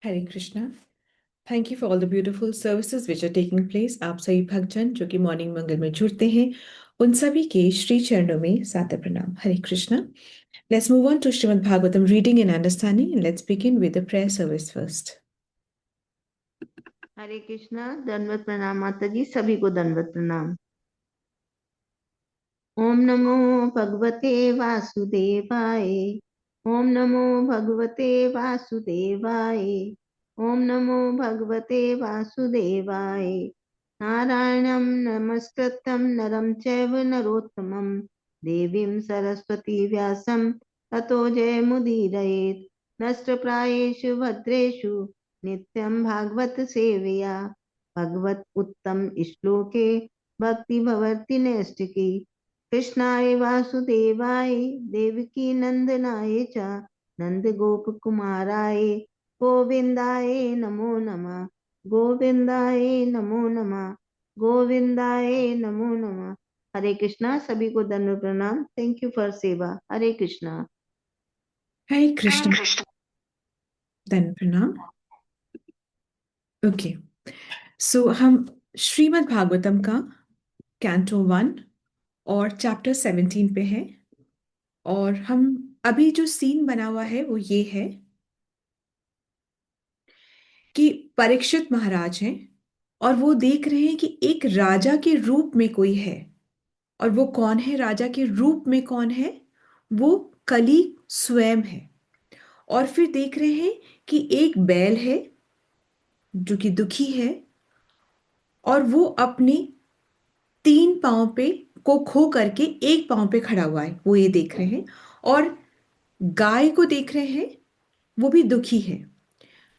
Hare Krishna. Thank you for all the beautiful services which are taking place. आप सभी भक्तजन जो कि मॉर्निंग मंगल में जुड़ते हैं, उन सभी के श्री चरणों में सादर प्रणाम। Hare Krishna. Let's move on to Srimad Bhagavatam reading and understanding. Let's begin with the prayer service first. Hare Krishna. दंडवत प्रणाम माता जी, सभी को दंडवत प्रणाम। ओम नमो भगवते वासुदेवाय। ओम नमो भगवते वासुदेवाय। ओम नमो भगवते वासुदेवाय। नारायणं नमस्कृत्यं नरं चैव नरोत्तमं देवीं सरस्वती व्यासं ततो जयमुदीरयेत्। नष्टप्रायेषु भद्रेषु नित्यं भागवत सेवया भगवत उत्तम श्लोके भक्ति भवति नैष्टिकी। कृष्णाय वासुदेवाय देवकी नंदनाय च नंद गोप कुमाराय गोविंदाय नमो नमः। गोविंदाय नमो नमः। गोविंदाय नमो नमः। हरे कृष्णा। सभी को दंड प्रणाम। थैंक यू फॉर सेवा। हरे कृष्णा। हरे कृष्ण। धन्य प्रणाम। ओके, सो हम श्रीमद् भागवतम का कैंटो 1 और चैप्टर 17 पे हैं। और हम अभी जो सीन बना हुआ है वो ये है कि परीक्षित महाराज हैं और वो देख रहे हैं कि एक राजा के रूप में कोई है। और वो कौन है? राजा के रूप में कौन है? वो कली स्वयं है। और फिर देख रहे हैं कि एक बैल है जो कि दुखी है, और वो अपने 3 पांव पे को खो करके एक पांव पे खड़ा हुआ है, वो ये देख रहे हैं। और गाय को देख रहे हैं, वो भी दुखी है।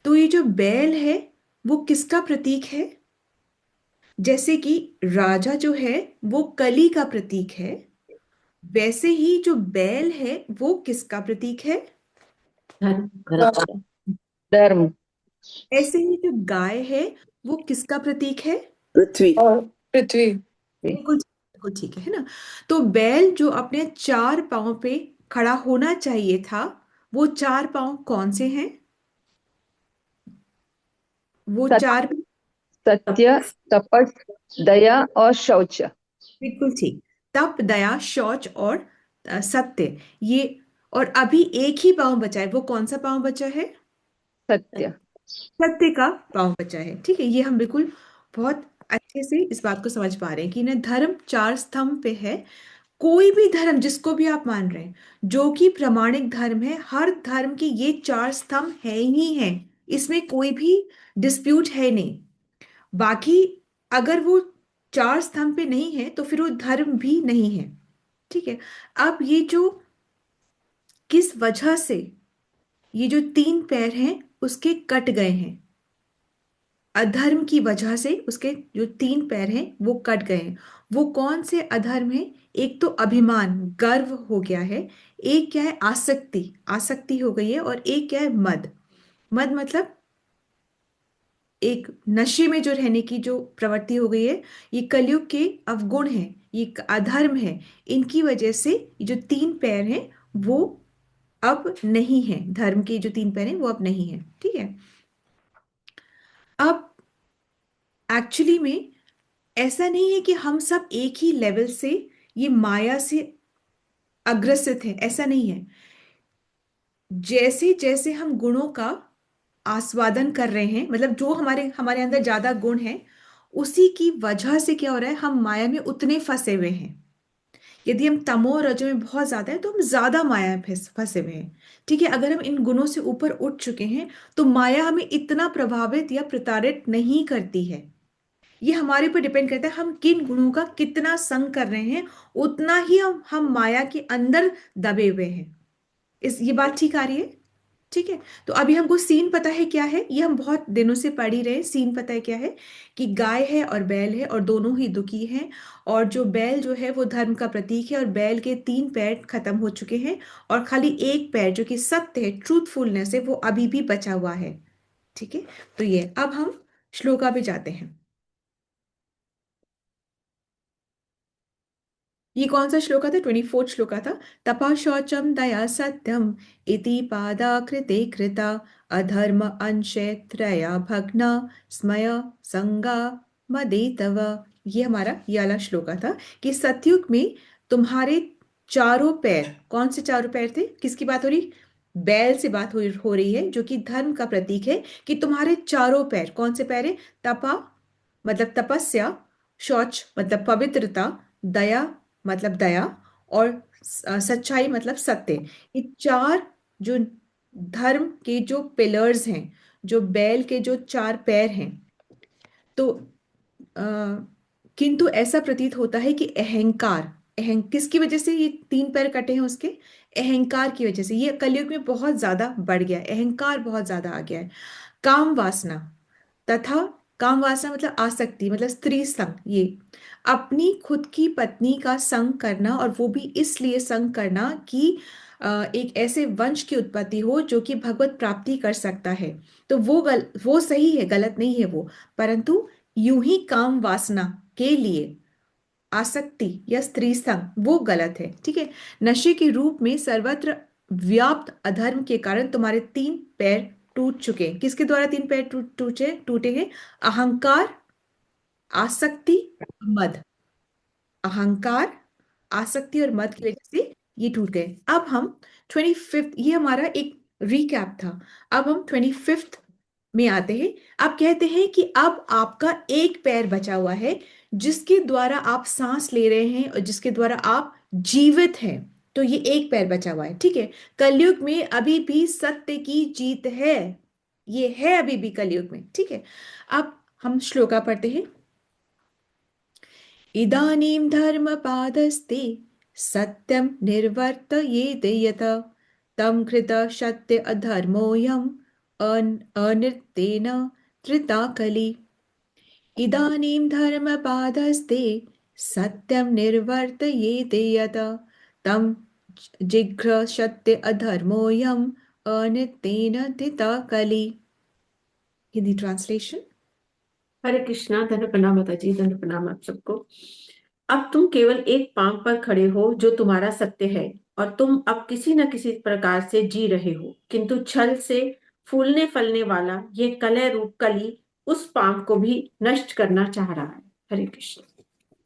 तो ये जो बैल है वो किसका प्रतीक है? जैसे कि राजा जो है वो कली का प्रतीक है, वैसे ही जो बैल है वो किसका प्रतीक है? धर्म। धर्म। ऐसे ही जो गाय है वो किसका प्रतीक है? पृथ्वी। और पृथ्वी। बिल्कुल बिल्कुल ठीक है ना? तो बैल जो अपने 4 पांव पे खड़ा होना चाहिए था, वो 4 पांव कौन से हैं? वो सत- 4। सत्य, तपस, दया और शौच। बिल्कुल ठीक। तप, दया, शौच और सत्य, ये। और अभी एक ही पांव बचा है, वो कौन सा पांव बचा है? सत्य। सत्य का पांव बचा है। ठीक है, ये हम बिल्कुल बहुत अच्छे से इस बात को समझ पा रहे हैं कि ना धर्म 4 स्तंभ पे है। कोई भी धर्म जिसको भी आप मान रहे हैं, जो कि प्रमाणिक धर्म है, हर धर्म के ये 4 स्तंभ है ही है। इसमें कोई भी डिस्प्यूट है नहीं। बाकी अगर वो 4 स्तंभ पे नहीं है तो फिर वो धर्म भी नहीं है। ठीक है। अब ये जो किस वजह से ये जो 3 पैर हैं उसके कट गए हैं, अधर्म की वजह से उसके जो 3 पैर हैं वो कट गए हैं। वो कौन से अधर्म है? एक तो अभिमान, गर्व हो गया है। एक क्या है? आसक्ति, आसक्ति हो गई है। और एक क्या है? मद। मद मतलब एक नशे में जो रहने की जो प्रवृत्ति हो गई है। ये कलयुग के अवगुण है, ये एक अधर्म है। इनकी वजह से ये जो 3 पैर हैं वो अब नहीं है। धर्म के जो 3 पैर हैं वो अब नहीं है। ठीक है। अब एक्चुअली में ऐसा नहीं है कि हम सब एक ही लेवल से ये माया से अग्रसित हैं, ऐसा नहीं है। जैसे जैसे हम गुणों का आस्वादन कर रहे हैं, मतलब जो हमारे हमारे अंदर ज्यादा गुण हैं, उसी की वजह से क्या हो रहा है, हम माया में उतने फंसे हुए हैं। यदि हम तमो और रजो में बहुत ज्यादा है तो हम ज्यादा माया में फंसे हुए हैं। ठीक है। अगर हम इन गुणों से ऊपर उठ चुके हैं तो माया हमें इतना प्रभावित या प्रताड़ित नहीं करती है। ये हमारे ऊपर डिपेंड करता है हम किन गुणों का कितना संग कर रहे हैं, उतना ही हम माया के अंदर दबे हुए हैं। ये बात ठीक आ रही है? ठीक है। तो अभी हमको सीन पता है क्या है, ये हम बहुत दिनों से पढ़ ही रहे। सीन पता है क्या है? कि गाय है और बैल है और दोनों ही दुखी हैं। और जो बैल जो है वो धर्म का प्रतीक है, और बैल के 3 पैर खत्म हो चुके हैं और खाली एक पैर जो कि सत्य है, ट्रूथफुलनेस है, वो अभी भी बचा हुआ है। ठीक है। तो ये अब हम श्लोका पे जाते हैं। ये कौन सा श्लोका था? 24th श्लोका था। तपः शौचम दया सत्यम इति पादाकृते कृता अधर्म अंशे त्रया भग्ना स्मय संगा मदेतव। ये हमारा ये वाला श्लोका था कि सतयुग में तुम्हारे चारों पैर, कौन से चारों पैर थे? किसकी बात हो रही? बैल से बात हो रही है, जो कि धर्म का प्रतीक है। कि तुम्हारे चारों पैर कौन से पैर है? तपा मतलब तपस्या, शौच मतलब पवित्रता, दया मतलब दया, और सच्चाई मतलब सत्य। ये चार जो धर्म के जो पिलर्स हैं, जो बैल के जो चार पैर हैं। तो अ, किंतु ऐसा प्रतीत होता है कि अहंकार, किसकी वजह से ये तीन पैर कटे हैं उसके? अहंकार की वजह से ये कलयुग में बहुत ज्यादा बढ़ गया है, अहंकार बहुत ज्यादा आ गया है। काम वासना तथा, काम वासना मतलब आसक्ति, मतलब स्त्री संग, ये अपनी खुद की पत्नी का संग करना, और वो भी इसलिए संग करना कि एक ऐसे वंश की उत्पत्ति हो जो कि भगवत प्राप्ति कर सकता है। तो वो सही है, गलत नहीं है वो। परंतु यूं ही काम वासना के लिए आसक्ति या स्त्री संग वो गलत है, ठीक है। नशे के रूप में सर्वत्र व्याप्त अधर्म के कारण तुम्हारे तीन पैर टूट चुके हैं। किसके द्वारा तीन पैर टूटे टूटे हैं? अहंकार, आसक्ति, मद। अहंकार, आसक्ति और मद की वजह से ये टूट गए। अब हम 25th, ये हमारा एक रिकैप था। अब हम 25th में आते हैं। आप कहते हैं कि अब आपका एक पैर बचा हुआ है, जिसके द्वारा आप सांस ले रहे हैं और जिसके द्वारा आप जीवित हैं। तो ये एक पैर बचा हुआ है, ठीक है। कलयुग में अभी भी सत्य की जीत है, ये है अभी भी कलयुग में, ठीक है। अब हम श्लोका पढ़ते हैं। इदानीं धर्मपादस्ते सत्यं निर्वर्तयेत यत तं कृतः सत्य अधर्मोऽयम् अनिर्तेन धृता कलि। इदानीं धर्मपादस्ते सत्यं निर्वर्तयेत यत तं जिघ्र सत्य अधर्मोऽयम् अनिर्तेन धृता कलि। हिंदी ट्रांसलेशन। हरे कृष्णा, धन्य प्रणाम माता जी, धन्य प्रणाम आप सबको। अब तुम केवल एक पांव पर खड़े हो जो तुम्हारा सत्य है, और तुम अब किसी न किसी प्रकार से जी रहे हो, किंतु छल से फूलने फलने वाला ये कलह रूप कली उस पांव को भी नष्ट करना चाह रहा है। हरे कृष्ण।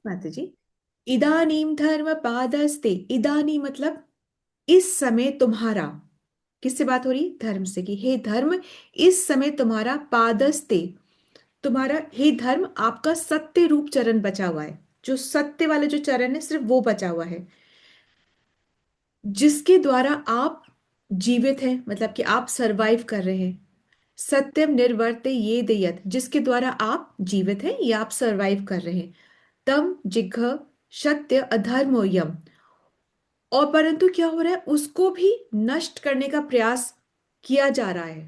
माता जी, इदानीम धर्म पादस्ते, इदानी मतलब इस समय तुम्हारा, किससे बात हो रही? धर्म से। कि हे धर्म, इस समय तुम्हारा पादस्ते, तुम्हारा हे धर्म, आपका सत्य रूप चरण बचा हुआ है। जो सत्य वाला जो चरण है, सिर्फ वो बचा हुआ है, जिसके द्वारा आप जीवित हैं, मतलब कि आप सरवाइव कर रहे हैं। सत्यम निर्वर्ते ये देयत, जिसके द्वारा आप जीवित हैं या आप सरवाइव कर रहे हैं। तम जिघ्र सत्य अधर्मोयम, और परंतु क्या हो रहा है? उसको भी नष्ट करने का प्रयास किया जा रहा है।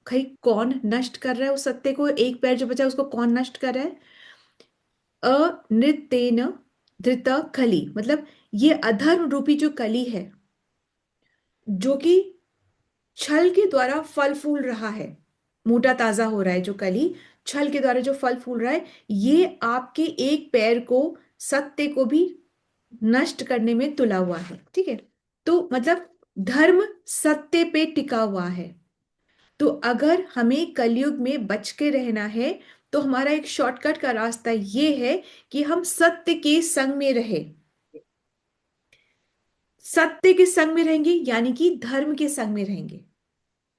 भाई कौन नष्ट कर रहा है उस सत्य को? एक पैर जो बचा है उसको कौन नष्ट कर रहा है? अनृतेन धृत कली, मतलब ये अधर्म रूपी जो कली है, जो कि छल के द्वारा फल फूल रहा है, मोटा ताजा हो रहा है। जो कली छल के द्वारा जो फल फूल रहा है, ये आपके एक पैर को, सत्य को भी नष्ट करने में तुला हुआ है, ठीक है। तो मतलब धर्म सत्य पे टिका हुआ है। तो अगर हमें कलयुग में बच के रहना है, तो हमारा एक शॉर्टकट का रास्ता ये है कि हम सत्य के संग में रहे। सत्य के संग में रहेंगे यानी कि धर्म के संग में रहेंगे,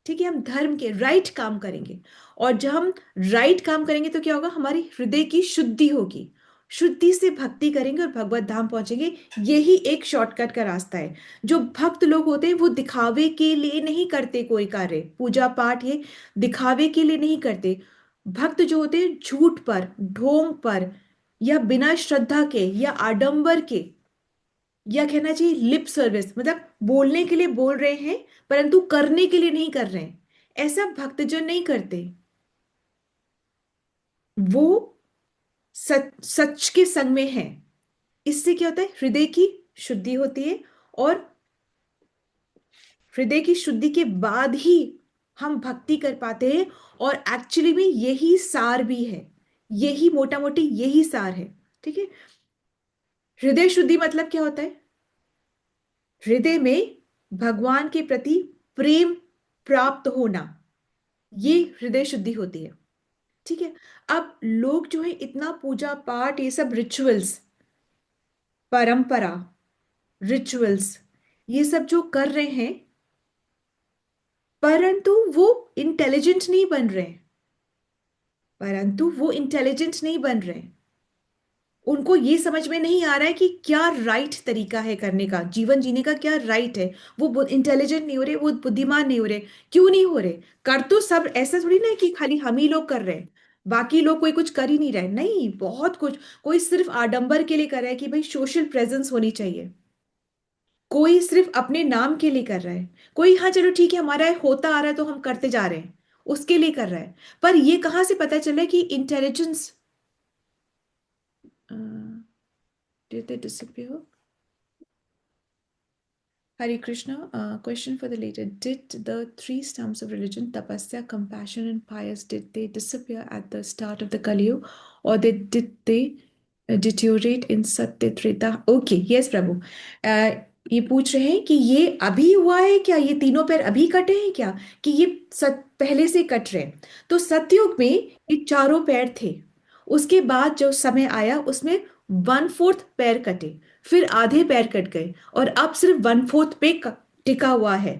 ठीक है। हम धर्म के राइट काम करेंगे, और जब हम राइट काम करेंगे तो क्या होगा? हमारी हृदय की शुद्धि होगी, शुद्धि से भक्ति करेंगे और भगवत धाम पहुंचेंगे। यही एक शॉर्टकट का रास्ता है। जो भक्त लोग होते हैं वो दिखावे के लिए नहीं करते कोई कार्य, पूजा पाठ ये दिखावे के लिए नहीं करते। भक्त जो होते हैं झूठ पर, ढोंग पर, या बिना श्रद्धा के या आडंबर के, या कहना चाहिए लिप सर्विस, मतलब बोलने के लिए बोल रहे हैं परंतु करने के लिए नहीं कर रहे हैं, ऐसा भक्तजन नहीं करते। वो सच के संग में है। इससे क्या होता है? हृदय की शुद्धि होती है, और हृदय की शुद्धि के बाद ही हम भक्ति कर पाते हैं। और एक्चुअली में यही सार भी है, यही मोटा मोटी यही सार है, ठीक है। हृदय शुद्धि मतलब क्या होता है? हृदय में भगवान के प्रति प्रेम प्राप्त होना, ये हृदय शुद्धि होती है। ठीक है। अब लोग जो है इतना पूजा पाठ, ये सब रिचुअल्स, परंपरा, रिचुअल्स, ये सब जो कर रहे हैं, परंतु वो इंटेलिजेंट नहीं बन रहे हैं। परंतु वो इंटेलिजेंट नहीं बन रहे हैं। उनको ये समझ में नहीं आ रहा है कि क्या राइट तरीका है करने का, जीवन जीने का क्या राइट है। वो इंटेलिजेंट नहीं हो रहे, वो बुद्धिमान नहीं हो रहे। क्यों नहीं हो रहे? कर तो सब ऐसा थोड़ी ना है कि खाली हम ही लोग कर रहे हैं, बाकी लोग कोई कुछ कर ही नहीं रहे। नहीं, बहुत कुछ। कोई सिर्फ आडंबर के लिए कर रहा है कि भाई सोशल प्रेजेंस होनी चाहिए। कोई सिर्फ अपने नाम के लिए कर रहा है। कोई हाँ चलो ठीक है, हमारा होता आ रहा है तो हम करते जा रहे हैं, उसके लिए कर रहा है। पर ये कहाँ से पता चला कि intelligence, did they disappear? Hare Krishna. Question for the later. Did the three stamps of religion, tapasya, compassion, and pious, did they disappear at the start of the Kali Yuga, or did they deteriorate in Satya Treta? Okay, yes, प्रभु। ये पूछ रहे हैं कि ये अभी हुआ है क्या? ये तीनों पैर अभी कटे हैं क्या, कि ये पहले से कट रहे हैं? तो सतयुग में ये चारों पैर थे। उसके बाद जो समय आया उसमें 1/4 पैर कटे, फिर आधे पैर कट गए, और अब सिर्फ 1/4 पे टिका हुआ है।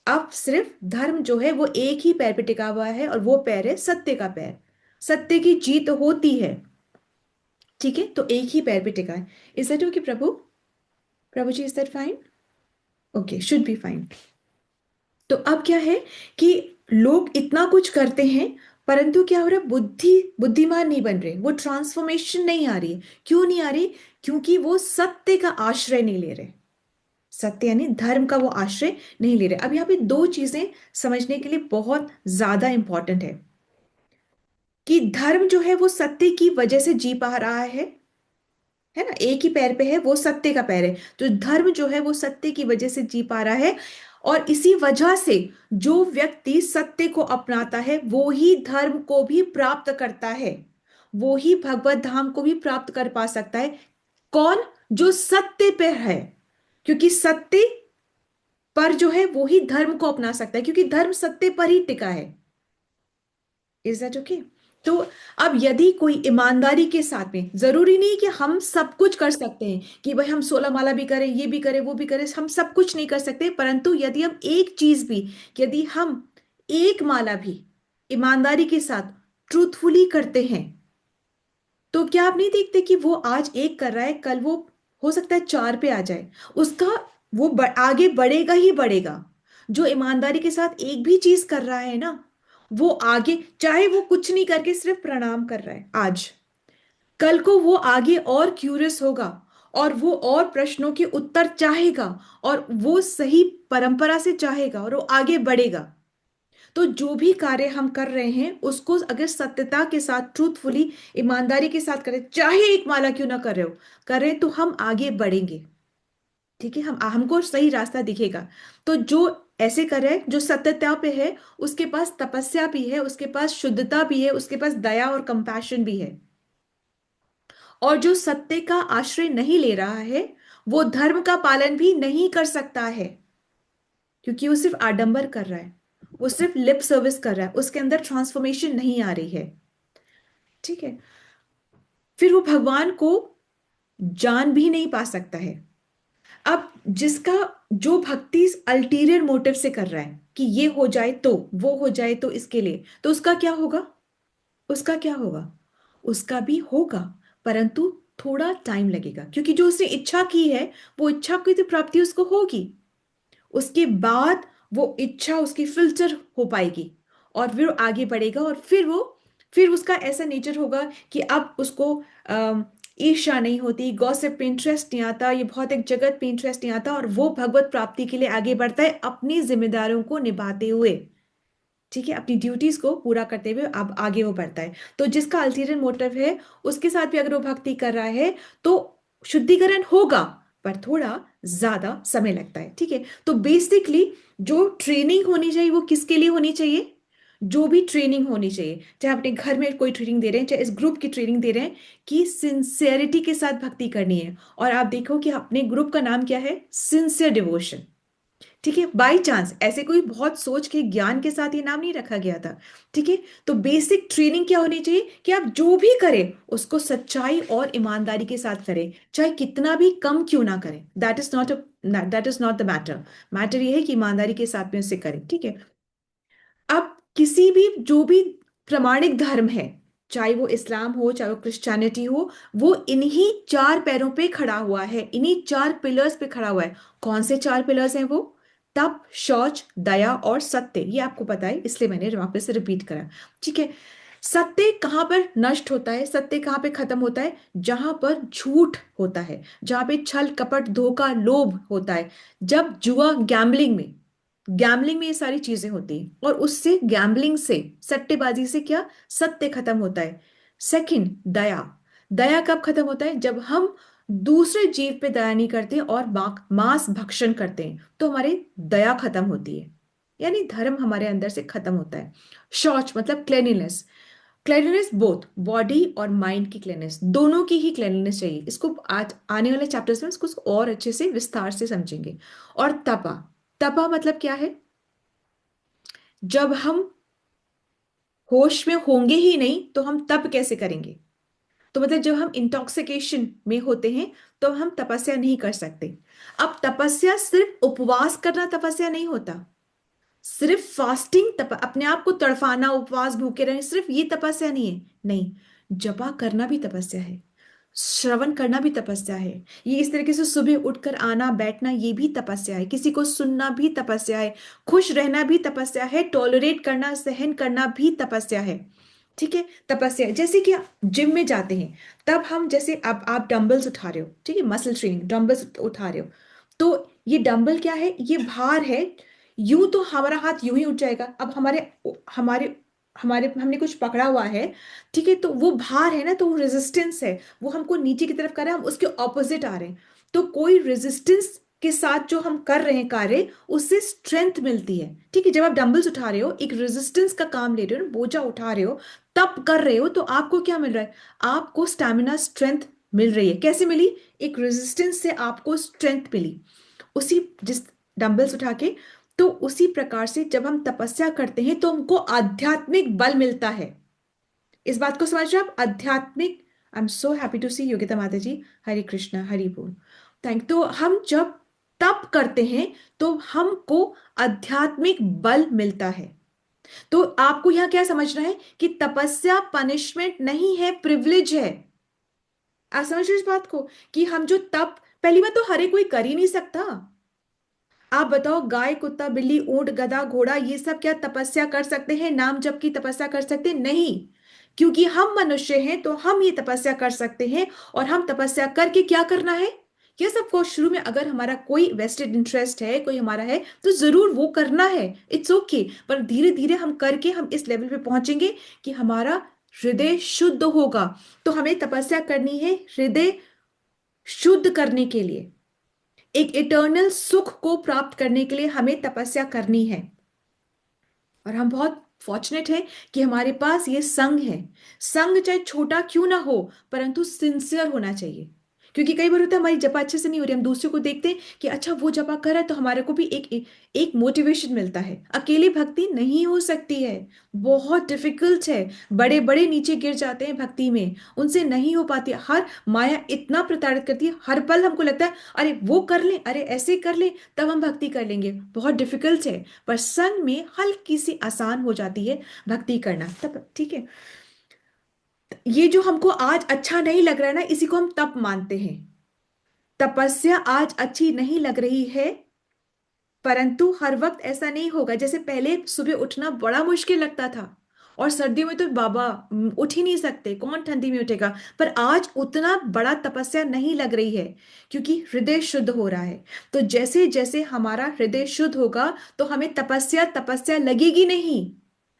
अब सिर्फ धर्म जो है वो एक ही पैर पे टिका हुआ है, और वो पैर है सत्य का पैर। सत्य की जीत होती है। ठीक है, तो एक ही पैर पे टिका है। इज दैट ओके प्रभु? प्रभु जी, is that fine? Okay, should be fine. तो अब क्या है कि लोग इतना कुछ करते हैं, परंतु क्या हो रहा है, बुद्धिमान नहीं बन रहे, वो ट्रांसफॉर्मेशन नहीं आ रही है। क्यों नहीं आ रही? क्योंकि वो सत्य का आश्रय नहीं ले रहे। सत्य यानी धर्म का वो आश्रय नहीं ले रहे। अब यहाँ पे दो चीजें समझने के लिए बहुत ज्यादा इंपॉर्टेंट है, कि धर्म जो है वो सत्य की वजह से जी पा रहा है ना, एक ही पैर पे है, वो सत्य का पैर है। तो धर्म जो है वो सत्य की वजह से जी पा रहा है, और इसी वजह से जो व्यक्ति सत्य को अपनाता है वो ही धर्म को भी प्राप्त करता है, वो ही भगवत धाम को भी प्राप्त कर पा सकता है। कौन? जो सत्य पे है, क्योंकि सत्य पर जो है वो ही धर्म को अपना सकता है, क्योंकि धर्म सत्य पर ही टिका है। Is that okay? तो अब यदि कोई ईमानदारी के साथ में, जरूरी नहीं कि हम सब कुछ कर सकते हैं, कि भाई हम 16 माला भी करें, ये भी करें, वो भी करें, हम सब कुछ नहीं कर सकते, परंतु यदि हम एक चीज भी, यदि हम एक माला भी ईमानदारी के साथ ट्रूथफुली करते हैं, तो क्या आप नहीं देखते कि वो आज एक कर रहा है, कल वो हो सकता है 4 पे आ जाए। उसका वो आगे बढ़ेगा ही बढ़ेगा। जो ईमानदारी के साथ एक भी चीज कर रहा है ना, वो आगे, चाहे वो कुछ नहीं करके सिर्फ प्रणाम कर रहा है आज, कल को वो आगे और क्यूरियस होगा, और वो और प्रश्नों के उत्तर चाहेगा, और वो सही परंपरा से चाहेगा, और वो आगे बढ़ेगा। तो जो भी कार्य हम कर रहे हैं उसको अगर सत्यता के साथ, ट्रूथफुली, ईमानदारी के साथ करें, चाहे एक माला क्यों ना कर रहे हो, करें, तो हम आगे बढ़ेंगे। ठीक है, हम हमको सही रास्ता दिखेगा। तो जो ऐसे कर रहे हैं, जो सत्यता पे है, उसके पास तपस्या भी है, उसके पास शुद्धता भी है, उसके पास दया और कंपैशन भी है। और जो सत्य का आश्रय नहीं ले रहा है, वो धर्म का पालन भी नहीं कर सकता है, क्योंकि वो सिर्फ आडंबर कर रहा है, वो सिर्फ लिप सर्विस कर रहा है, उसके अंदर ट्रांसफॉर्मेशन नहीं आ रही है। ठीक है, फिर वो भगवान को जान भी नहीं पा सकता है। अब जिसका, जो भक्ति अल्टीरियर मोटिव से कर रहा है कि ये हो जाए तो, वो हो जाए तो, इसके लिए, तो उसका क्या होगा? उसका क्या होगा? उसका भी होगा, परंतु थोड़ा टाइम लगेगा, क्योंकि जो उसने इच्छा की है, वो इच्छा की तो प्राप्ति उसको होगी। उसके बाद वो इच्छा उसकी फिल्टर हो पाएगी, और फिर वो आगे बढ़ेगा, और फिर उसका ऐसा नेचर होगा कि अब उसको ईर्ष्या नहीं होती, गॉसिप पे इंटरेस्ट नहीं आता, ये बहुत एक जगत पे इंटरेस्ट नहीं आता, और वो भगवत प्राप्ति के लिए आगे बढ़ता है, अपनी जिम्मेदारियों को निभाते हुए। ठीक है, अपनी ड्यूटीज को पूरा करते हुए अब आगे वो बढ़ता है। तो जिसका अल्टीरियर मोटिव है, उसके साथ भी अगर वो भक्ति कर रहा है, तो शुद्धिकरण होगा, पर थोड़ा ज्यादा समय लगता है। ठीक है, तो बेसिकली जो ट्रेनिंग होनी चाहिए वो किसके लिए होनी चाहिए? जो भी ट्रेनिंग होनी चाहिए, चाहे अपने घर में कोई ट्रेनिंग दे रहे हैं, चाहे इस ग्रुप की ट्रेनिंग दे रहे हैं, कि सिंसियरिटी के साथ भक्ति करनी है। और आप देखो कि अपने ग्रुप का नाम क्या है, सिंसियर डिवोशन। ठीक है, बाय चांस ऐसे कोई बहुत सोच के ज्ञान के साथ ये नाम नहीं रखा गया था। ठीक है, तो बेसिक ट्रेनिंग क्या होनी चाहिए कि आप जो भी करें उसको सच्चाई और ईमानदारी के साथ करें, चाहे कितना भी कम क्यों ना करें। That is not the matter. Matter ये है कि ईमानदारी के साथ में उसे करें। ठीक है, अब किसी भी जो भी प्रामाणिक धर्म है, चाहे वो इस्लाम हो चाहे वो क्रिश्चियनिटी हो, वो इन्हीं चार पैरों पे खड़ा हुआ है, इन्हीं चार पिलर्स पे खड़ा हुआ है। कौन से चार पिलर्स हैं वो? तप, शौच, दया और सत्य। ये आपको पता है, इसलिए मैंने वापस से रिपीट करा। ठीक है, सत्य कहाँ पर नष्ट होता है, सत्य कहाँ पे खत्म होता है? जहां पर झूठ होता है, जहां पे छल कपट धोखा लोभ होता है। जब जुआ, गैम्बलिंग में ये सारी चीजें होती हैं, और उससे, गैम्बलिंग से, सट्टेबाजी से क्या, सत्य खत्म होता है। सेकंड, दया। दया कब खत्म होता है? जब हम दूसरे जीव पे दया नहीं करते और मांस भक्षण करते हैं, तो हमारी दया खत्म होती है, यानी धर्म हमारे अंदर से खत्म होता है। शौच मतलब क्लेanलीनेस। क्लेanलीनेस बोथ बॉडी और माइंड की क्लेanलीनेस, दोनों की ही क्लेanलीनेस चाहिए। इसको आज आने वाले चैप्टर्स में इसको और अच्छे से विस्तार से समझेंगे। और तपा। तपा मतलब क्या है? जब हम होश में होंगे ही नहीं तो हम तप कैसे करेंगे? तो मतलब जब हम इंटॉक्सिकेशन में होते हैं तो हम तपस्या नहीं कर सकते। अब तपस्या सिर्फ उपवास करना तपस्या नहीं होता, सिर्फ फास्टिंग अपने आप को तड़फाना, उपवास भूखे रहने, सिर्फ ये तपस्या नहीं है। नहीं, जपा करना भी तपस्या है, श्रवण करना भी तपस्या है, ये इस तरीके से सुबह उठकर आना बैठना ये भी तपस्या है, किसी को सुनना भी तपस्या है, खुश रहना भी तपस्या है, टॉलरेट करना सहन करना भी तपस्या है। ठीक है, तपस्या जैसे कि जिम में जाते हैं, तब हम जैसे अब आप डंबल्स उठा रहे हो, ठीक है, मसल ट्रेनिंग, डंबल्स उठा रहे हो, तो ये डंबल क्या है? ये भार है। यूं तो हमारा हाथ यूं ही उठ जाएगा। अब हमारे हमारे हमारे हमने कुछ पकड़ा हुआ है, ठीक है, तो वो भार है ना, तो वो रेजिस्टेंस है, वो हमको नीचे की तरफ कर रहा है, हम उसके ऑपोजिट आ रहे हैं। तो कोई रेजिस्टेंस के साथ जो हम कर रहे हैं कार्य, उससे स्ट्रेंथ मिलती है। ठीक है, जब आप डंबल्स उठा रहे हो, एक रेजिस्टेंस का काम ले रहे हो, बोझा उठा रहे हो, तब कर रहे हो, तो आपको क्या मिल रहा है? आपको स्टैमिना, स्ट्रेंथ मिल रही है। कैसे मिली? एक रेजिस्टेंस से आपको स्ट्रेंथ मिली, उसी जिस डंबल्स उठा के। तो उसी प्रकार से जब हम तपस्या करते हैं तो हमको आध्यात्मिक बल मिलता है। इस बात को समझ रहे हो आप? आध्यात्मिक। I am so happy to see Yogita Mata ji. हरे कृष्णा, हरि बोल। थैंक। तो हम जब तप करते हैं तो हमको आध्यात्मिक बल मिलता है। तो आपको यहां क्या समझना है कि तपस्या पनिशमेंट नहीं है, प्रिविलेज है। आप समझ रहे हो इस बात को, कि हम जो तप, पहली बात तो हरे कोई कर ही नहीं सकता। आप बताओ, गाय, कुत्ता, बिल्ली, ऊंट, गधा, घोड़ा, ये सब क्या तपस्या कर सकते हैं? नाम जप की तपस्या कर सकते हैं? नहीं। क्योंकि हम मनुष्य हैं तो हम ये तपस्या कर सकते हैं। और हम तपस्या करके क्या करना है? ये सबको शुरू में अगर हमारा कोई वेस्टेड इंटरेस्ट है, कोई हमारा है, तो जरूर वो करना है, इट्स ओके। पर धीरे धीरे हम करके हम इस लेवल पे पहुंचेंगे कि हमारा हृदय शुद्ध होगा। तो हमें तपस्या करनी है हृदय शुद्ध करने के लिए, एक इटर्नल सुख को प्राप्त करने के लिए हमें तपस्या करनी है। और हम बहुत फॉर्चुनेट हैं कि हमारे पास ये संघ है। संघ चाहे छोटा क्यों ना हो, परंतु सिंसियर होना चाहिए। क्योंकि कई बार होता है हमारी जपा अच्छे से नहीं हो रही, हम दूसरे को देखते हैं कि अच्छा वो जपा कर रहा है, तो हमारे को भी एक मोटिवेशन मिलता है। अकेले भक्ति नहीं हो सकती है, बहुत डिफिकल्ट है। बड़े बड़े नीचे गिर जाते हैं भक्ति में, उनसे नहीं हो पाती। हर माया इतना प्रताड़ित करती है, हर पल हमको लगता है अरे वो कर ले, अरे ऐसे कर ले, तब हम भक्ति कर लेंगे। बहुत डिफिकल्ट है। पर संग में हल्की सी आसान हो जाती है भक्ति करना, तब ठीक है। ये जो हमको आज अच्छा नहीं लग रहा है ना, इसी को हम तप मानते हैं। तपस्या आज अच्छी नहीं लग रही है, परंतु हर वक्त ऐसा नहीं होगा। जैसे पहले सुबह उठना बड़ा मुश्किल लगता था, और सर्दियों में तो बाबा उठ ही नहीं सकते, कौन ठंडी में उठेगा। पर आज उतना बड़ा तपस्या नहीं लग रही है, क्योंकि हृदय शुद्ध हो रहा है। तो जैसे जैसे हमारा हृदय शुद्ध होगा, तो हमें तपस्या तपस्या लगेगी नहीं,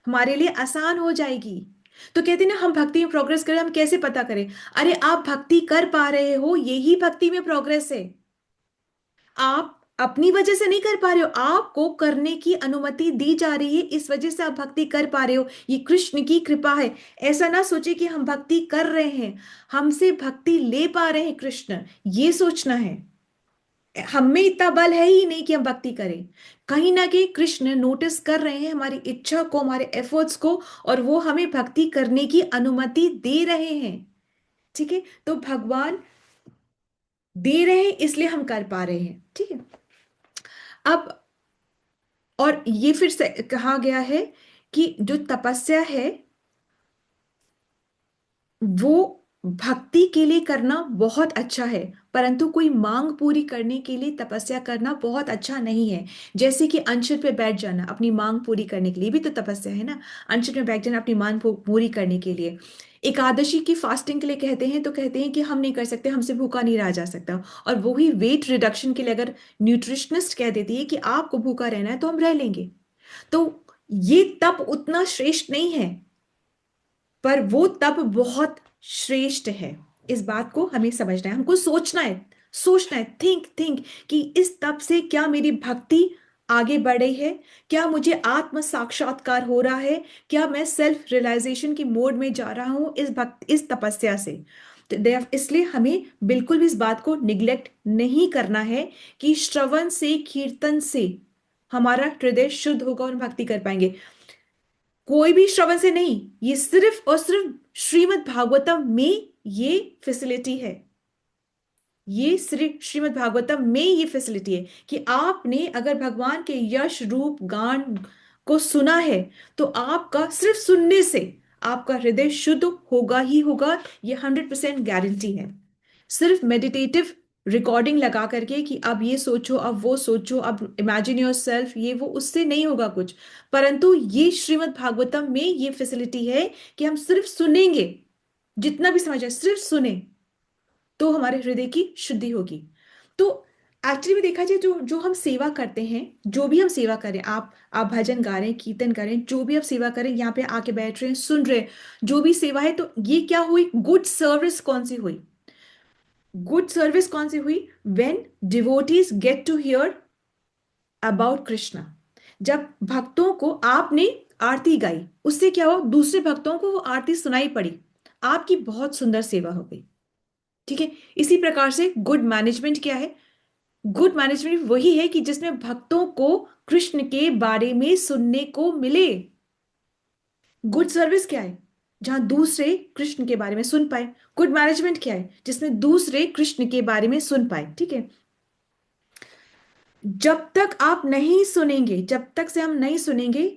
हमारे लिए आसान हो जाएगी। तो कहते हैं ना, हम भक्ति में प्रोग्रेस करें, हम कैसे पता करें? अरे आप भक्ति कर पा रहे हो, यही भक्ति में प्रोग्रेस है। आप अपनी वजह से नहीं कर पा रहे हो, आपको करने की अनुमति दी जा रही है, इस वजह से आप भक्ति कर पा रहे हो, ये कृष्ण की कृपा है। ऐसा ना सोचे कि हम भक्ति कर रहे हैं, हमसे भक्ति ले पा रहे हैं कृष्ण, ये सोचना है। हम में इतना बल है ही नहीं कि हम भक्ति करें। कहीं ना कहीं कृष्ण नोटिस कर रहे हैं हमारी इच्छा को, हमारे एफर्ट्स को, और वो हमें भक्ति करने की अनुमति दे रहे हैं। ठीक है, तो भगवान दे रहे हैं इसलिए हम कर पा रहे हैं। ठीक है, अब और ये फिर से कहा गया है कि जो तपस्या है वो भक्ति के लिए करना बहुत अच्छा है, परंतु कोई मांग पूरी करने के लिए तपस्या करना बहुत अच्छा नहीं है। जैसे कि अनशन पे बैठ जाना अपनी मांग पूरी करने के लिए भी तो तपस्या है ना। अनशन पे बैठ जाना अपनी मांग पूरी करने के लिए। एकादशी की फास्टिंग के लिए कहते हैं तो कहते हैं कि हम नहीं कर सकते, हमसे भूखा नहीं रहा जा सकता। और वही वेट रिडक्शन के लिए अगर न्यूट्रिशनिस्ट कह देती है कि आपको भूखा रहना है तो हम रह लेंगे। तो ये तप उतना श्रेष्ठ नहीं है, पर वो तप बहुत श्रेष्ठ है। इस बात को हमें समझना है, हमको सोचना है, सोचना है, थिंक थिंक कि इस तप से क्या मेरी भक्ति आगे बढ़ रही है, क्या मुझे आत्म साक्षात्कार हो रहा है, क्या मैं सेल्फ रियलाइजेशन की मोड में जा रहा हूं इस तपस्या से। तो इसलिए हमें बिल्कुल भी इस बात को निग्लेक्ट नहीं करना है कि श्रवण से, कीर्तन से हमारा हृदय शुद्ध होगा और हम भक्ति कर पाएंगे। कोई भी श्रवण से नहीं, ये सिर्फ और सिर्फ श्रीमद् भागवतम में ये फैसिलिटी है। ये सिर्फ श्रीमद् भागवतम में ये फैसिलिटी है कि आपने अगर भगवान के यश रूप गान को सुना है तो आपका सिर्फ सुनने से आपका हृदय शुद्ध होगा ही होगा, ये 100% गारंटी है। सिर्फ मेडिटेटिव रिकॉर्डिंग लगा करके कि अब ये सोचो, अब वो सोचो, अब इमेजिन योर सेल्फ, ये वो, उससे नहीं होगा कुछ। परंतु ये श्रीमद् भागवतम में ये फैसिलिटी है कि हम सिर्फ सुनेंगे, जितना भी समझ आए सिर्फ सुने तो हमारे हृदय की शुद्धि होगी। तो एक्चुअली में देखा जाए, जो जो हम सेवा करते हैं, जो भी हम सेवा करें, आप भजन गा रहे हैं, कीर्तन करें, जो भी आप सेवा करें, यहाँ पे आके बैठ रहे हैं, सुन रहे हैं, जो भी सेवा है, तो ये क्या हुई? गुड सर्विस कौन सी हुई? गुड सर्विस कौन सी हुई? When devotees get to hear about Krishna. जब भक्तों को आपने आरती गाई, उससे क्या हुआ? दूसरे भक्तों को वो आरती सुनाई पड़ी, आपकी बहुत सुंदर सेवा हो गई। ठीक है, इसी प्रकार से गुड मैनेजमेंट क्या है? गुड मैनेजमेंट वही है कि जिसमें भक्तों को कृष्ण के बारे में सुनने को मिले। गुड सर्विस क्या है? जहां दूसरे कृष्ण के बारे में सुन पाए। गुड मैनेजमेंट क्या है? जिसमें दूसरे कृष्ण के बारे में सुन पाए। ठीक है, जब तक आप नहीं सुनेंगे, जब तक से हम नहीं सुनेंगे,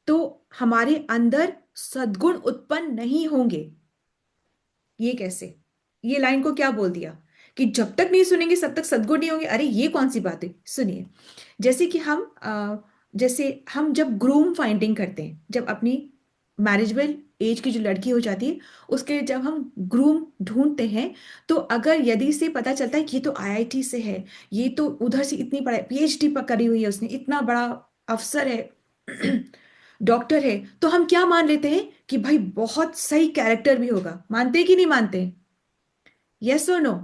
तो हमारे अंदर सद्गुण उत्पन्न नहीं होंगे। ये कैसे? ये लाइन को क्या बोल दिया कि जब तक नहीं सुनेंगे तब तक सद्गुण नहीं होंगे? अरे ये कौन सी बात है? सुनिए, जैसे कि जैसे हम जब ग्रूम फाइंडिंग करते हैं, जब अपनी मैरिजेबल एज की जो लड़की हो जाती है, उसके जब हम ग्रूम ढूंढते हैं, तो अगर यदि से पता चलता है कि ये तो आईआईटी से है, ये तो उधर से इतनी पढ़ाई पीएचडी पर करी हुई है, उसने इतना बड़ा अफसर है, डॉक्टर है, तो हम क्या मान लेते हैं कि भाई बहुत सही कैरेक्टर भी होगा। मानते हैं कि नहीं मानते? यस और नो?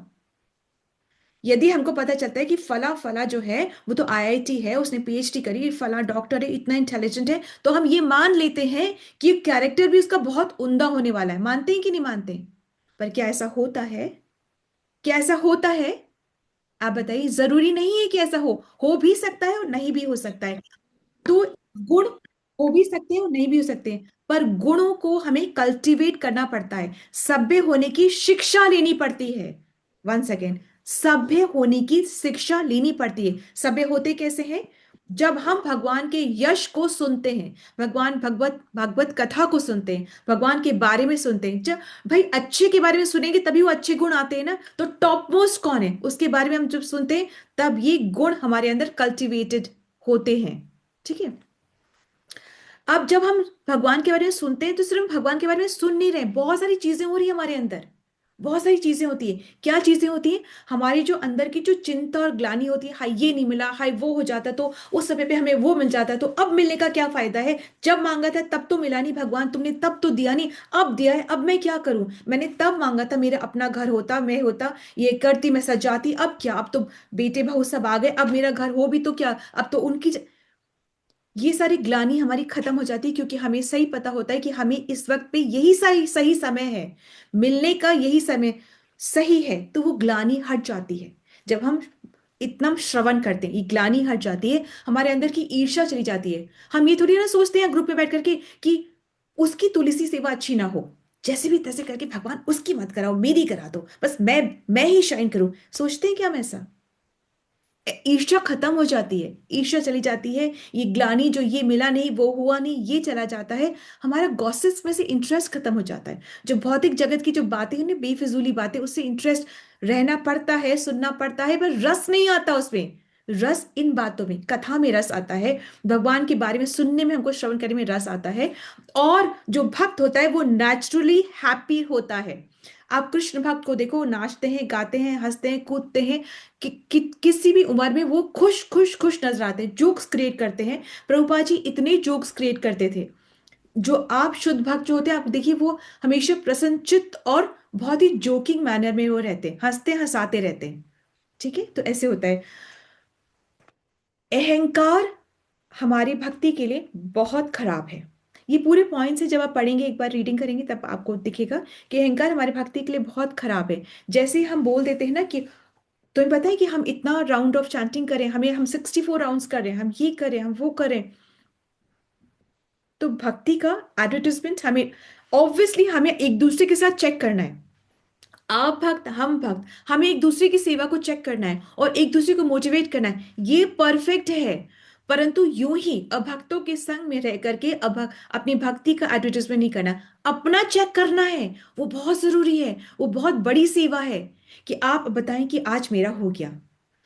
यदि हमको पता चलता है कि फला फला जो है वो तो आईआईटी है, उसने पीएचडी करी, फला डॉक्टर है, इतना इंटेलिजेंट है, तो हम ये मान लेते हैं कि कैरेक्टर भी उसका बहुत उम्दा होने वाला है। मानते हैं कि नहीं मानते? पर क्या ऐसा होता है? क्या ऐसा होता है? आप बताइए। जरूरी नहीं है कि ऐसा हो भी सकता है और नहीं भी हो सकता है। तो गुण हो भी सकते हैं और नहीं भी हो सकते हैं, पर गुणों को हमें कल्टीवेट करना पड़ता है, सभ्य होने की शिक्षा लेनी पड़ती है। वन सेकेंड, सभ्य होने की शिक्षा लेनी पड़ती है। सभ्य होते कैसे हैं? जब हम भगवान के यश को सुनते हैं, भगवान भगवत भगवत कथा को सुनते हैं, भगवान के बारे में सुनते हैं, जब भाई अच्छे के बारे में सुनेंगे तभी वो अच्छे गुण आते हैं ना। तो टॉप मोस्ट कौन है उसके बारे में हम जब सुनते हैं, तब ये गुण हमारे अंदर कल्टीवेटेड होते हैं। ठीक है, अब जब हम भगवान के बारे में सुनते हैं तो सिर्फ भगवान के बारे में सुन नहीं रहे, बहुत सारी चीजें हो रही है हमारे अंदर। बहुत सारी चीजें होती है। क्या चीजें होती हैं? हमारी जो अंदर की जो चिंता और ग्लानि होती है, हाय ये नहीं मिला, हाय वो हो जाता तो उस समय पे हमें वो मिल जाता, तो अब मिलने का क्या फायदा है? जब मांगा था तब तो मिला नहीं भगवान, तुमने तब तो दिया नहीं, अब दिया है, अब मैं क्या करूं? मैंने तब मांगा था, मेरा अपना घर होता, मैं होता, ये करती, मैं सजाती, अब क्या? अब तो बेटे बहू सब आ गए, अब मेरा घर हो भी तो क्या, अब तो उनकी ये सारी ग्लानि हमारी खत्म हो जाती है, क्योंकि हमें सही पता होता है कि हमें इस वक्त पे यही सही सही समय है, मिलने का यही समय सही है, तो वो ग्लानि हट जाती है। जब हम इतना श्रवण करते हैं, ये ग्लानि हट जाती है, हमारे अंदर की ईर्ष्या चली जाती है। हम ये थोड़ी ना सोचते हैं ग्रुप में बैठ करके कि उसकी तुलसी सेवा अच्छी ना हो, जैसे भी तैसे करके भगवान उसकी मत कराओ, मेरी करा दो, बस मैं ही शाइन करूं। सोचते हैं क्या हम ऐसा? ईर्ष्या खत्म हो जाती है, ईर्ष्या चली जाती है, ये ग्लानि, जो ये मिला नहीं, वो हुआ नहीं, ये चला जाता है। हमारा गॉसिप्स में से इंटरेस्ट खत्म हो जाता है, जो भौतिक जगत की जो बातें हैं ना, बेफिजूली बातें, उससे इंटरेस्ट रहना पड़ता है, सुनना पड़ता है, पर रस नहीं आता उसमें। रस इन बातों में, कथा में रस आता है, भगवान के बारे में सुनने में, हमको श्रवण करने में रस आता है। और जो भक्त होता है वो नेचुरली हैप्पी होता है। आप कृष्ण भक्त को देखो, नाचते हैं, गाते हैं, हंसते हैं, कूदते हैं, किसी भी उम्र में वो खुश खुश खुश नजर आते हैं, जोक्स क्रिएट करते हैं। प्रभुपाद जी इतने जोक्स क्रिएट करते थे। जो आप शुद्ध भक्त जो होते हैं, आप देखिए वो हमेशा प्रसन्नचित्त और बहुत ही जोकिंग मैनर में वो रहते हैं, हंसते हंसाते रहते हैं। ठीक है, तो ऐसे होता है। अहंकार हमारी भक्ति के लिए बहुत खराब है। ये पूरे पॉइंट से जब आप पढ़ेंगे, एक बार रीडिंग करेंगे, तब आपको दिखेगा कि अहंकार हमारी भक्ति के लिए बहुत खराब है। जैसे हम बोल देते हैं ना कि तुम्हें पता है कि हम इतना राउंड ऑफ चैंटिंग करें, हमें हम 64 राउंड्स करें, हम ये करें, हम वो करें, तो भक्ति का एडवर्टिजमेंट हमें, ऑब्वियसली हमें एक दूसरे के साथ चेक करना है। आप भक्त, हम भक्त, हमें एक दूसरे की सेवा को चेक करना है और एक दूसरे को मोटिवेट करना है, ये परफेक्ट है। परंतु यूं ही अभक्तों के संग में रह करके अपनी भक्ति का एडवर्टाइजमेंट नहीं करना, अपना चेक करना है। वो बहुत जरूरी है, वो बहुत बड़ी सेवा है। कि आप बताएं कि आज मेरा हो गया,